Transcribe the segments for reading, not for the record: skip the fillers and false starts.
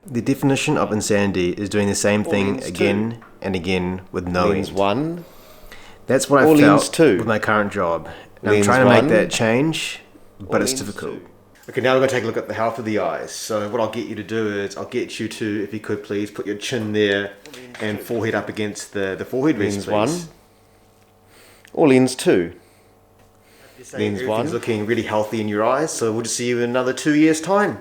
The definition of insanity is doing the same thing leans again and again with no Lens end. 1. That's what I Or lens felt 2. with my current job. And I'm Lens trying to make 1. that change, but it's lens difficult. 2. Okay, now we're going to take a look at the health of the eyes. So what I'll get you to do is, I'll get you to, if you could please, put your chin there and forehead up against the forehead rest, Lens please. 1. Or lens 2. Lens Lens everything's 1. looking really healthy in your eyes, so we'll just see you in another 2 years' time.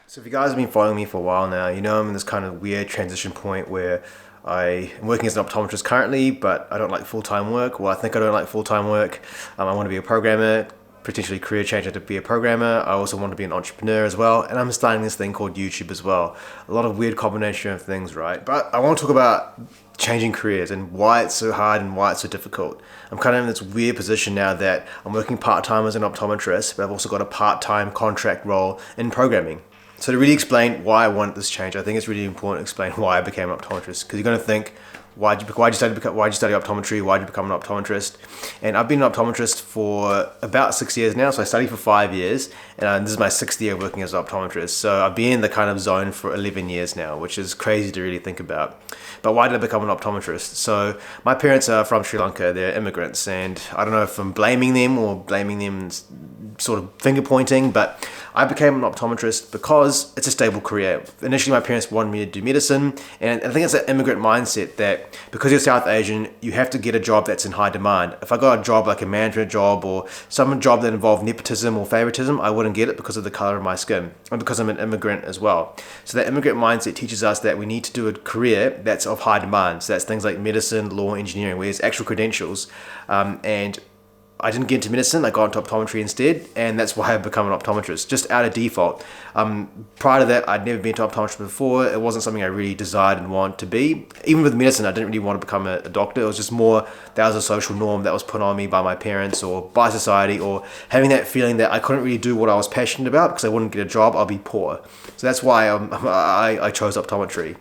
So if you guys have been following me for a while now, you know I'm in this kind of weird transition point where I am working as an optometrist currently, but I don't like full-time work. Well, I think I don't like full-time work. I want to be a programmer, potentially career changer to be a programmer. I also want to be an entrepreneur as well, and I'm starting this thing called YouTube as well. A lot of weird combination of things, right? But I want to talk about changing careers and why it's so hard and why it's so difficult. I'm kind of in this weird position now that I'm working part-time as an optometrist, but I've also got a part-time contract role in programming. So to really explain why I want this change, I think it's really important to explain why I became an optometrist, because you're going to think, why'd you study optometry? Why'd you become an optometrist? And I've been an optometrist for about 6 years now. So I studied for 5 years, and this is my 6th year working as an optometrist. So I've been in the kind of zone for 11 years now, which is crazy to really think about. But why did I become an optometrist? So my parents are from Sri Lanka. They're immigrants, and I don't know if I'm blaming them or blaming them sort of finger pointing, but I became an optometrist because it's a stable career. Initially, my parents wanted me to do medicine, and I think it's an immigrant mindset that because you're South Asian, you have to get a job that's in high demand. If I got a job like a management job or some job that involved nepotism or favoritism, I wouldn't get it because of the color of my skin and because I'm an immigrant as well. So that immigrant mindset teaches us that we need to do a career that's of high demand. So that's things like medicine, law, engineering, where there's actual credentials. And I didn't get into medicine, I got into optometry instead, and that's why I've become an optometrist, just out of default. Prior to that, I'd never been to optometry before. It wasn't something I really desired and wanted to be. Even with medicine, I didn't really want to become a doctor. It was just more, that was a social norm that was put on me by my parents or by society, or having that feeling that I couldn't really do what I was passionate about because I wouldn't get a job, I'll be poor. So that's why I chose optometry.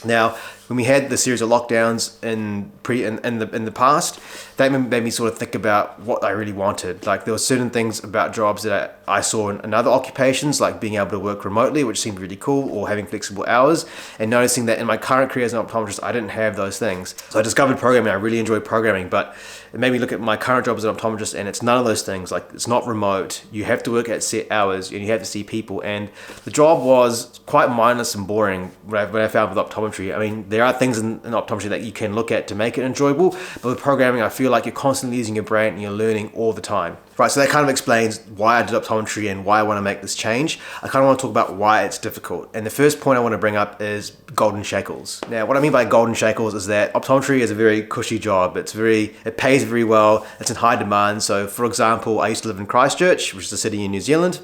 Now, when we had the series of lockdowns in the past, that made me sort of think about what I really wanted. Like, there were certain things about jobs that I saw in other occupations, like being able to work remotely, which seemed really cool, or having flexible hours, and noticing that in my current career as an optometrist, I didn't have those things. So I discovered programming. I really enjoyed programming, but it made me look at my current job as an optometrist, and it's none of those things. Like, it's not remote. You have to work at set hours, and you have to see people. And the job was quite mindless and boring when I found with optometry. I mean, there are things in optometry that you can look at to make it enjoyable, but with programming, I feel like you're constantly using your brain and you're learning all the time. Right, so that kind of explains why I did optometry and why I want to make this change. I kind of want to talk about why it's difficult. And the first point I want to bring up is golden shackles. Now, what I mean by golden shackles is that optometry is a very cushy job. It pays very well. It's in high demand. So, for example, I used to live in Christchurch, which is a city in New Zealand,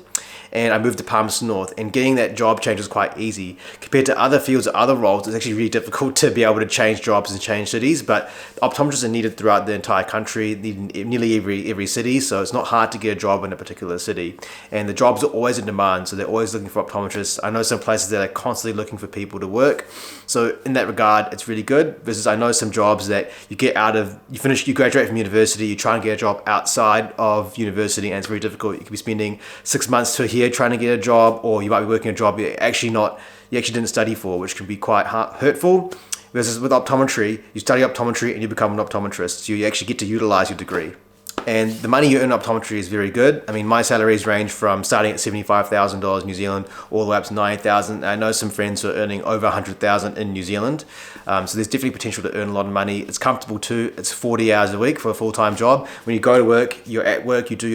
and I moved to Palmerston North, and getting that job change was quite easy. Compared to other fields or other roles, it's actually really difficult to be able to change jobs and change cities, but optometrists are needed throughout the entire country, nearly every city, so it's not hard to get a job in a particular city. And the jobs are always in demand, so they're always looking for optometrists. I know some places that are constantly looking for people to work, so in that regard, it's really good, versus I know some jobs that you graduate from university, you try and get a job outside of university, and it's very difficult. You could be spending 6 months to a year trying to get a job, or you might be working a job you actually didn't study for, which can be quite hurtful. Versus with optometry, you study optometry and you become an optometrist, so you actually get to utilize your degree. And the money you earn in optometry is very good. I mean, my salaries range from starting at $75,000 New Zealand all the way up to $90,000. I know some friends who are earning over $100,000 in New Zealand. So there's definitely potential to earn a lot of money. It's comfortable too. It's 40 hours a week for a full-time job. When you go to work, you're at work, you do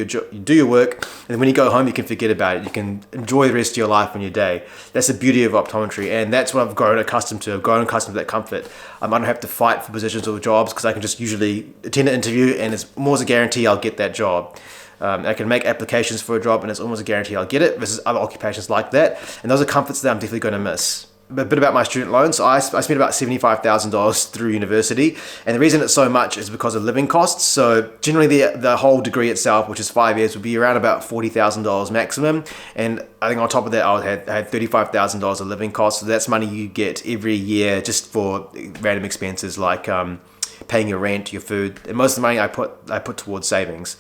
your work, and then when you go home, you can forget about it. You can enjoy the rest of your life and your day. That's the beauty of optometry, and that's what I've grown accustomed to. I've grown accustomed to that comfort. I don't have to fight for positions or jobs because I can just usually attend an interview, and it's more as a guarantee I'll get that job. I can make applications for a job and it's almost a guarantee I'll get it, versus other occupations like that. And those are comforts that I'm definitely going to miss. A bit about my student loan. So I spent about $75,000 through university, and the reason it's so much is because of living costs. So generally the whole degree itself, which is 5 years, would be around about $40,000 maximum, and I think on top of that I had $35,000 of living costs. So that's money you get every year just for random expenses like paying your rent, your food, and most of the money I put towards savings,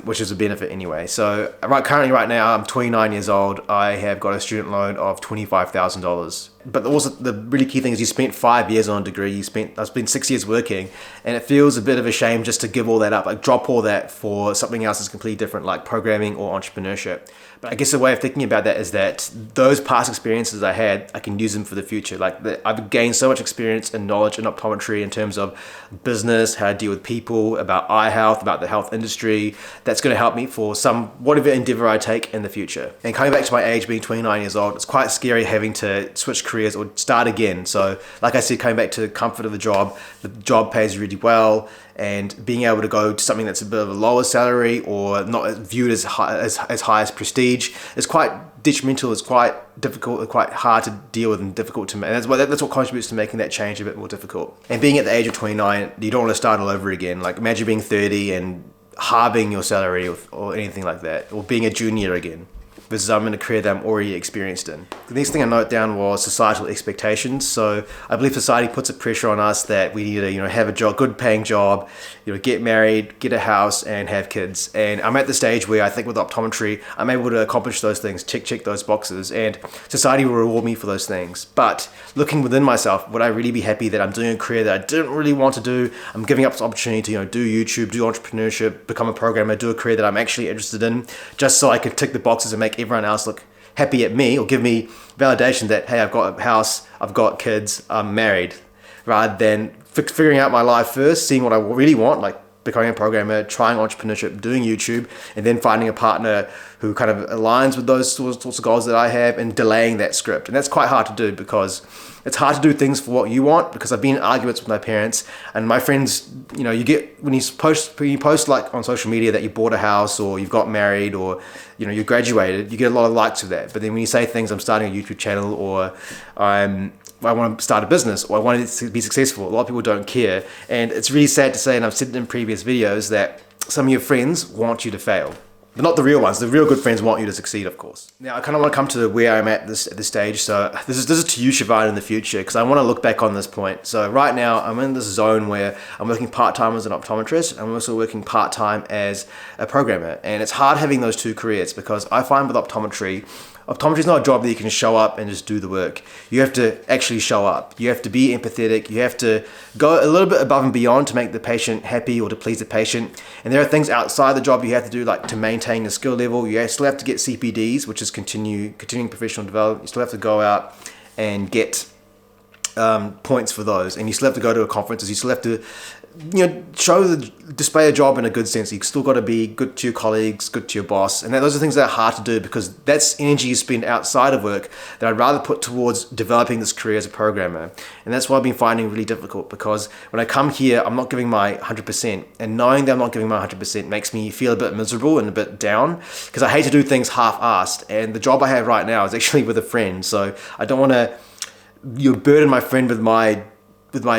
which is a benefit anyway. So currently right now, I'm 29 years old. I have got a student loan of $25,000. But also the really key thing is you spent 5 years on a degree. I've spent 6 years working, and it feels a bit of a shame just to give all that up, like drop all that for something else that's completely different, like programming or entrepreneurship. But I guess the way of thinking about that is that those past experiences I had, I can use them for the future. I've gained so much experience and knowledge in optometry in terms of business, how to deal with people, about eye health, about the health industry. That's going to help me for whatever endeavor I take in the future. And coming back to my age, being 29 years old, it's quite scary having to switch careers or start again. So like I said, coming back to the comfort of the job pays really well, and being able to go to something that's a bit of a lower salary or not viewed as high as prestige is quite detrimental. It's quite difficult, it's quite hard to deal with and difficult to make. And that's what contributes to making that change a bit more difficult. And being at the age of 29, you don't want to start all over again. Like imagine being 30 and halving your salary or anything like that, or being a junior again. Versus I'm in a career that I'm already experienced in. The next thing I note down was societal expectations. So I believe society puts a pressure on us that we need to, have a job, good paying job, get married, get a house, and have kids. And I'm at the stage where I think with optometry, I'm able to accomplish those things, check those boxes, and society will reward me for those things. But looking within myself, would I really be happy that I'm doing a career that I didn't really want to do? I'm giving up this opportunity to, do YouTube, do entrepreneurship, become a programmer, do a career that I'm actually interested in, just so I can tick the boxes and make everyone else look happy at me or give me validation that, hey, I've got a house, I've got kids, I'm married, rather than figuring out my life first, seeing what I really want, like becoming a programmer, trying entrepreneurship, doing YouTube, and then finding a partner who kind of aligns with those sorts of goals that I have, and delaying that script. And that's quite hard to do because it's hard to do things for what you want, because I've been in arguments with my parents and my friends. You get, when you post like on social media that you bought a house or you've got married or you graduated, you get a lot of likes of that. But then when you say things, I'm starting a YouTube channel, or I want to start a business, or I want it to be successful, a lot of people don't care. And it's really sad to say, and I've said it in previous videos, that some of your friends want you to fail. But not the real ones. The real good friends want you to succeed, of course. Now, I kind of want to come to where I'm at this stage. So this is to you, Shivan, in the future, because I want to look back on this point. So right now, I'm in this zone where I'm working part-time as an optometrist. I'm also working part-time as a programmer. And it's hard having those two careers, because I find with optometry is not a job that you can show up and just do the work. You have to actually show up. You have to be empathetic. You have to go a little bit above and beyond to make the patient happy or to please the patient. And there are things outside the job you have to do, like to maintain the skill level. You still have to get CPDs, which is continuing professional development. You still have to go out and get points for those. And you still have to go to conferences. You still have to display a job in a good sense. You still got to be good to your colleagues, good to your boss, and those are things that are hard to do, because that's energy you spend outside of work that I'd rather put towards developing this career as a programmer. And that's what I've been finding really difficult, because when I come here, I'm not giving my 100%, and knowing that I'm not giving my 100% makes me feel a bit miserable and a bit down, because I hate to do things half-assed. And the job I have right now is actually with a friend, so I don't want to burden my friend with my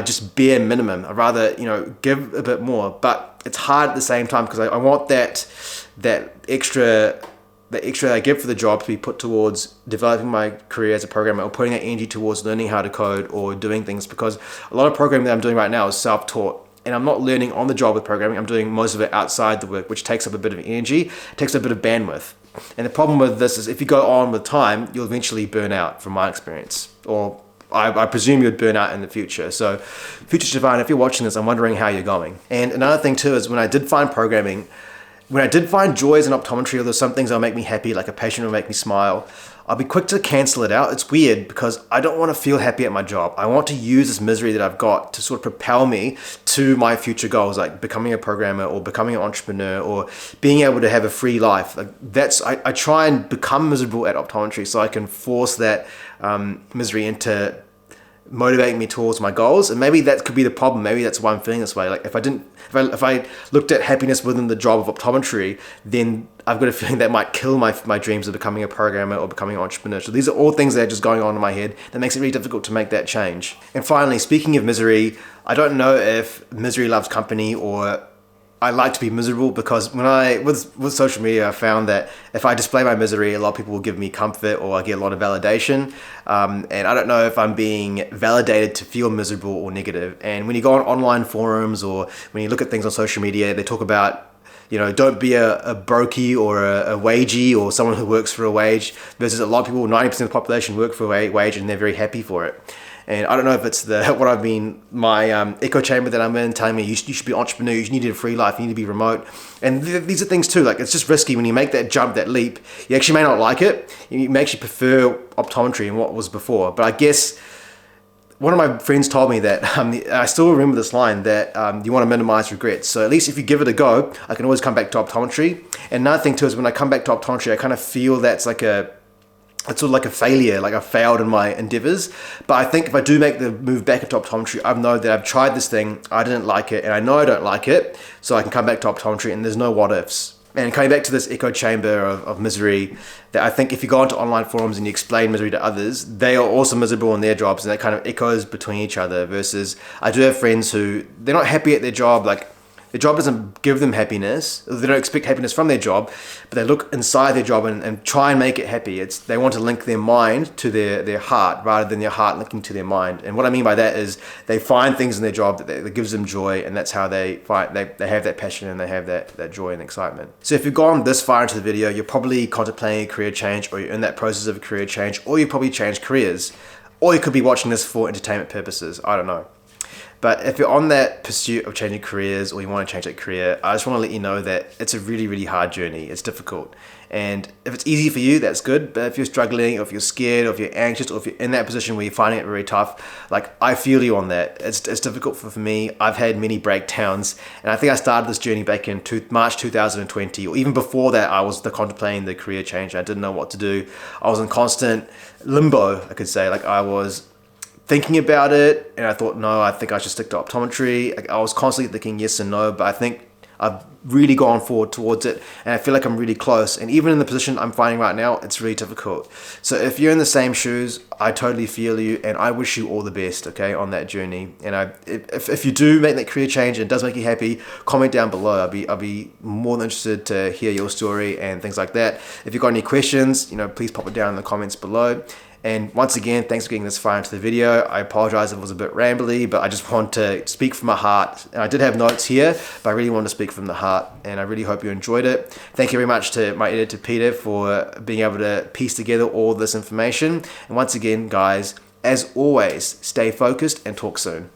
just bare minimum. I'd rather, give a bit more, but it's hard at the same time, because I want that extra I give for the job to be put towards developing my career as a programmer, or putting that energy towards learning how to code or doing things, because a lot of programming that I'm doing right now is self-taught. And I'm not learning on the job with programming. I'm doing most of it outside the work, which takes up a bit of energy, takes up a bit of bandwidth. And the problem with this is, if you go on with time, you'll eventually burn out, from my experience. Or I presume you'd burn out in the future. So, future Shivan, if you're watching this, I'm wondering how you're going. And another thing too is, when I did find joys in optometry, or there's some things that'll make me happy, like a patient will make me smile, I'll be quick to cancel it out. It's weird, because I don't want to feel happy at my job. I want to use this misery that I've got to sort of propel me to my future goals, like becoming a programmer or becoming an entrepreneur or being able to have a free life. I try and become miserable at optometry so I can force that misery into motivating me towards my goals. And maybe that could be the problem. Maybe that's why I'm feeling this way. Like if I looked at happiness within the job of optometry, then I've got a feeling that might kill my dreams of becoming a programmer or becoming an entrepreneur. So these are all things that are just going on in my head that makes it really difficult to make that change. And finally, speaking of misery, I don't know if misery loves company, or I like to be miserable, because when I with social media, I found that if I display my misery, a lot of people will give me comfort, or I get a lot of validation. And I don't know if I'm being validated to feel miserable or negative. And when you go on online forums, or when you look at things on social media, they talk about, don't be a brokey or a wagey, or someone who works for a wage, versus a lot of people, 90% of the population work for a wage and they're very happy for it. And I don't know if it's my echo chamber that I'm in telling me you should be an entrepreneur, you need a free life, you need to be remote. And these are things too, like it's just risky when you make that jump, that leap. You actually may not like it. You may actually prefer optometry and what was before. But I guess one of my friends told me that, I still remember this line, that you want to minimize regrets. So at least if you give it a go, I can always come back to optometry. And another thing too is when I come back to optometry, I kind of feel it's sort of like a failure, like I failed in my endeavors. But I think if I do make the move back into optometry, I know that I've tried this thing, I didn't like it, and I know I don't like it, so I can come back to optometry and there's no what ifs. And coming back to this echo chamber of misery, that I think if you go onto online forums and you explain misery to others, they are also miserable in their jobs, and that kind of echoes between each other. Versus I do have friends who, they're not happy at their job, like their job doesn't give them happiness. They don't expect happiness from their job, but they look inside their job and try and make it happy. They want to link their mind to their heart rather than their heart linking to their mind. And what I mean by that is they find things in their job that gives them joy, and that's how they have that passion and they have that joy and excitement. So if you've gone this far into the video, you're probably contemplating a career change, or you're in that process of a career change, or you probably changed careers, or you could be watching this for entertainment purposes. I don't know. But if you're on that pursuit of changing careers, or you want to change that career, I just want to let you know that it's a really, really hard journey. It's difficult. And if it's easy for you, that's good. But if you're struggling, or if you're scared, or if you're anxious, or if you're in that position where you're finding it very tough, like I feel you on that. It's difficult for me. I've had many breakdowns. And I think I started this journey back in March 2020, or even before that, I was contemplating the career change. I didn't know what to do. I was in constant limbo, I could say. Like I was thinking about it, and I thought, no, I think I should stick to optometry. I was constantly thinking yes and no, but I think I've really gone forward towards it, and I feel like I'm really close. And even in the position I'm finding right now, it's really difficult. So if you're in the same shoes, I totally feel you, and I wish you all the best, okay, on that journey. And if you do make that career change and it does make you happy, comment down below. I'll be more than interested to hear your story and things like that. If you've got any questions, please pop it down in the comments below. And once again, thanks for getting this far into the video. I apologize if it was a bit rambly, but I just want to speak from my heart. And I did have notes here, but I really wanted to speak from the heart, and I really hope you enjoyed it. Thank you very much to my editor, Peter, for being able to piece together all this information. And once again, guys, as always, stay focused and talk soon.